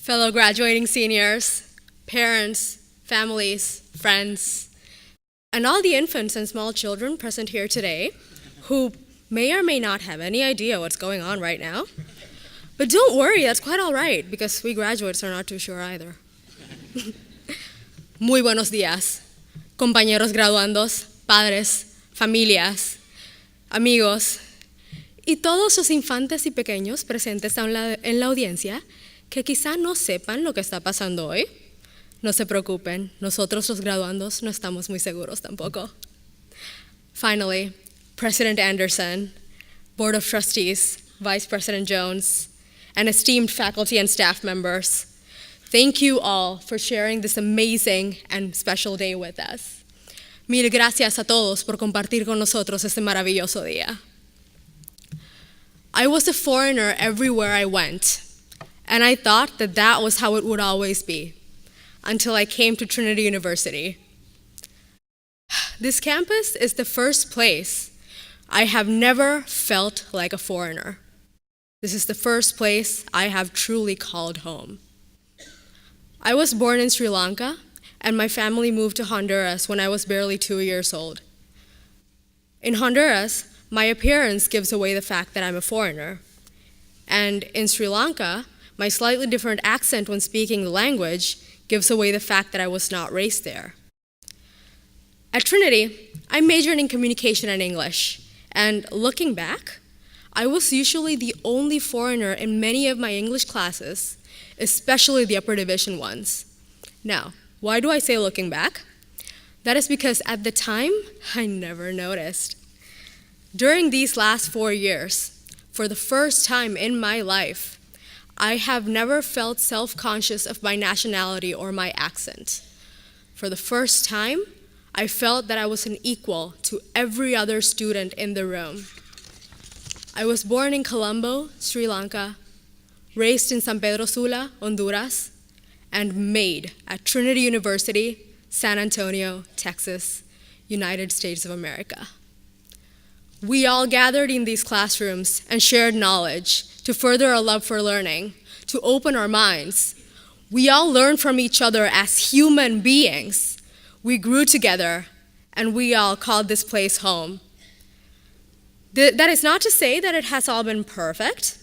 fellow graduating seniors, parents, families, friends, and all the infants and small children present here today who may or may not have any idea what's going on right now. But don't worry, that's quite all right, because we graduates are not too sure either. Muy buenos días, compañeros graduandos, padres, familias, amigos, y todos los infantes y pequeños presentes en la audiencia que quizá no sepan lo que está pasando hoy. No se preocupen, nosotros los graduandos no estamos muy seguros tampoco. Finally, President Anderson, Board of Trustees, Vice President Jones, and esteemed faculty and staff members, thank you all for sharing this amazing and special day with us. Mil gracias a todos por compartir con nosotros este maravilloso día. I was a foreigner everywhere I went, and I thought that that was how it would always be, until I came to Trinity University. This campus is the first place I have never felt like a foreigner. This is the first place I have truly called home. I was born in Sri Lanka, and my family moved to Honduras when I was barely 2 years old. In Honduras, my appearance gives away the fact that I'm a foreigner. And in Sri Lanka, my slightly different accent when speaking the language gives away the fact that I was not raised there. At Trinity, I majored in communication and English, and looking back, I was usually the only foreigner in many of my English classes, especially the upper division ones. Now, why do I say looking back? That is because at the time, I never noticed. During these last 4 years, for the first time in my life, I have never felt self-conscious of my nationality or my accent. For the first time, I felt that I was an equal to every other student in the room. I was born in Colombo, Sri Lanka, raised in San Pedro Sula, Honduras, and made at Trinity University, San Antonio, Texas, United States of America. We all gathered in these classrooms and shared knowledge to further our love for learning, to open our minds. We all learned from each other as human beings. We grew together, and we all called this place home. That is not to say that it has all been perfect,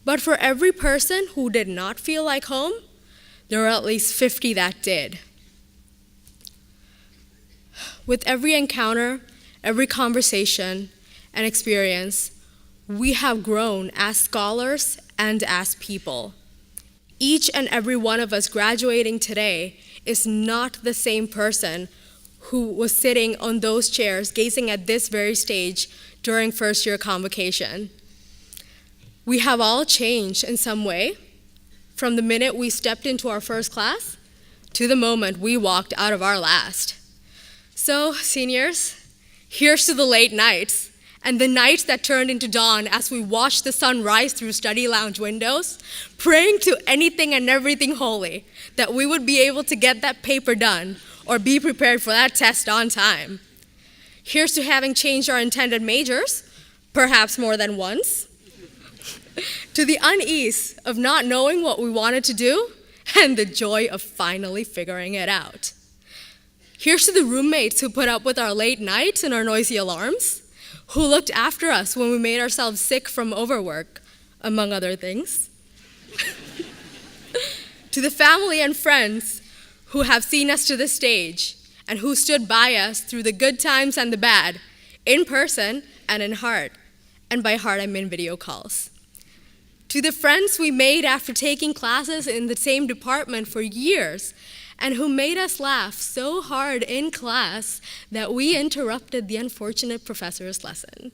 but for every person who did not feel like home, there were at least 50 that did. With every encounter, every conversation, and experience, we have grown as scholars and as people. Each and every one of us graduating today is not the same person who was sitting on those chairs gazing at this very stage during first-year convocation. We have all changed in some way, from the minute we stepped into our first class to the moment we walked out of our last. So, seniors, here's to the late nights, and the nights that turned into dawn as we watched the sun rise through study lounge windows, praying to anything and everything holy that we would be able to get that paper done or be prepared for that test on time. Here's to having changed our intended majors, perhaps more than once, to the unease of not knowing what we wanted to do and the joy of finally figuring it out. Here's to the roommates who put up with our late nights and our noisy alarms, who looked after us when we made ourselves sick from overwork, among other things. To the family and friends who have seen us to this stage and who stood by us through the good times and the bad, in person and in heart. And by heart, I mean video calls. To the friends we made after taking classes in the same department for years and who made us laugh so hard in class that we interrupted the unfortunate professor's lesson.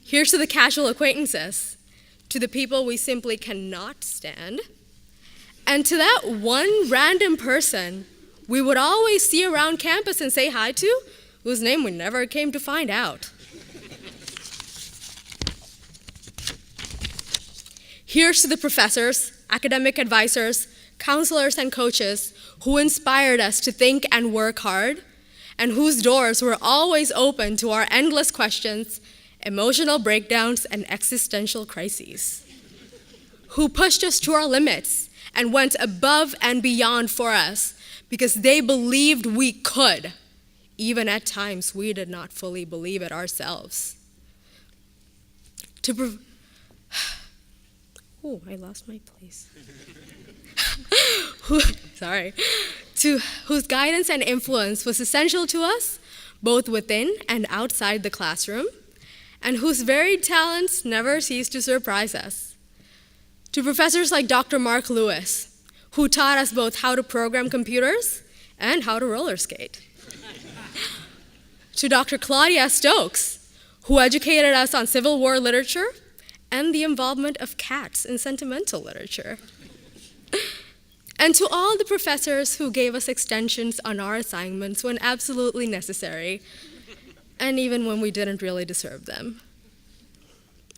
Here's to the casual acquaintances, to the people we simply cannot stand, and to that one random person we would always see around campus and say hi to, whose name we never came to find out. Here's to the professors, academic advisors, counselors, and coaches who inspired us to think and work hard, and whose doors were always open to our endless questions, emotional breakdowns, and existential crises. who pushed us to our limits and went above and beyond for us because they believed we could, even at times we did not fully believe it ourselves. I lost my place. Whose guidance and influence was essential to us, both within and outside the classroom, and whose varied talents never cease to surprise us. To professors like Dr. Mark Lewis, who taught us both how to program computers and how to roller skate. To Dr. Claudia Stokes, who educated us on Civil War literature and the involvement of cats in sentimental literature. And to all the professors who gave us extensions on our assignments when absolutely necessary, and even when we didn't really deserve them.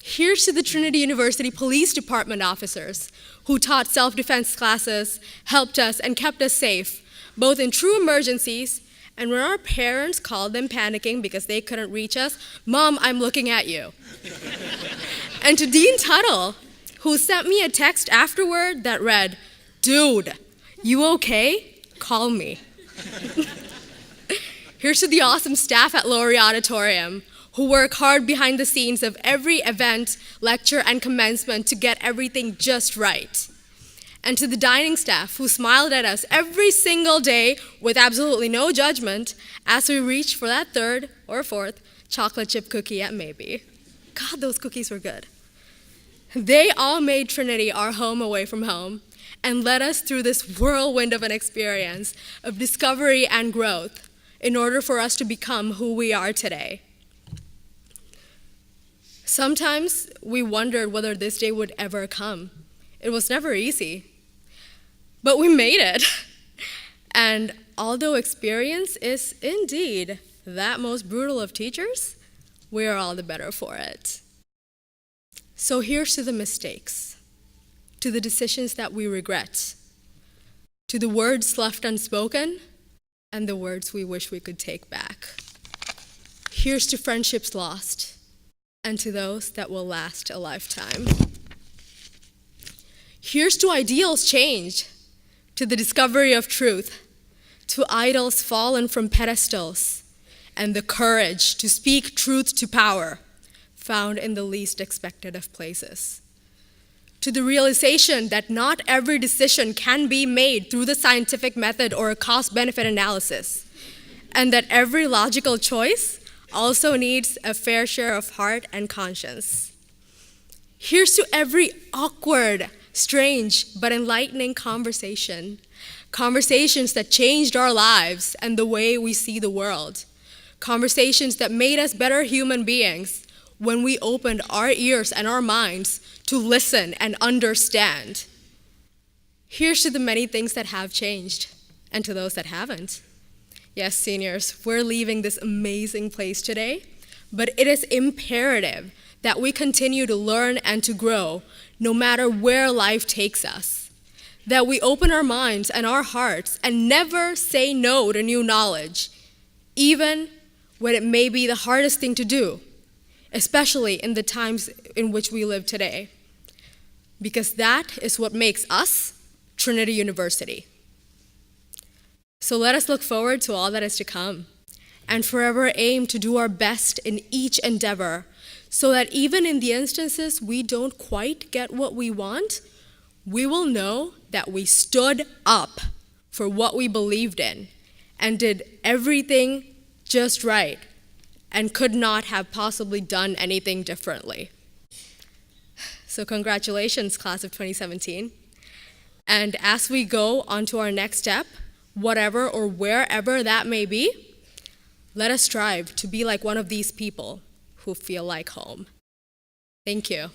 Here's to the Trinity University Police Department officers who taught self-defense classes, helped us, and kept us safe, both in true emergencies and when our parents called them panicking because they couldn't reach us, "Mom, I'm looking at you." And to Dean Tuttle, who sent me a text afterward that read, "Dude, you okay? Call me." Here's to the awesome staff at Laurie Auditorium, who work hard behind the scenes of every event, lecture, and commencement to get everything just right. And to the dining staff, who smiled at us every single day with absolutely no judgment as we reached for that third or fourth chocolate chip cookie at Maybe. God, those cookies were good. They all made Trinity our home away from home and led us through this whirlwind of an experience of discovery and growth in order for us to become who we are today. Sometimes we wondered whether this day would ever come. It was never easy, but we made it. And although experience is indeed that most brutal of teachers, we are all the better for it. So here's to the mistakes, to the decisions that we regret, to the words left unspoken, and the words we wish we could take back. Here's to friendships lost, and to those that will last a lifetime. Here's to ideals changed, to the discovery of truth, to idols fallen from pedestals, and the courage to speak truth to power, found in the least expected of places. To the realization that not every decision can be made through the scientific method or a cost-benefit analysis, and that every logical choice also needs a fair share of heart and conscience. Here's to every awkward, strange, but enlightening conversation. Conversations that changed our lives and the way we see the world. Conversations that made us better human beings when we opened our ears and our minds to listen and understand. Here's to the many things that have changed, and to those that haven't. Yes, seniors, we're leaving this amazing place today, but it is imperative that we continue to learn and to grow no matter where life takes us. That we open our minds and our hearts and never say no to new knowledge, even when it may be the hardest thing to do, especially in the times in which we live today. Because that is what makes us Trinity University. So let us look forward to all that is to come and forever aim to do our best in each endeavor so that even in the instances we don't quite get what we want, we will know that we stood up for what we believed in and did everything just right and could not have possibly done anything differently. So congratulations, class of 2017. And as we go on to our next step, whatever or wherever that may be, let us strive to be like one of these people who feel like home. Thank you.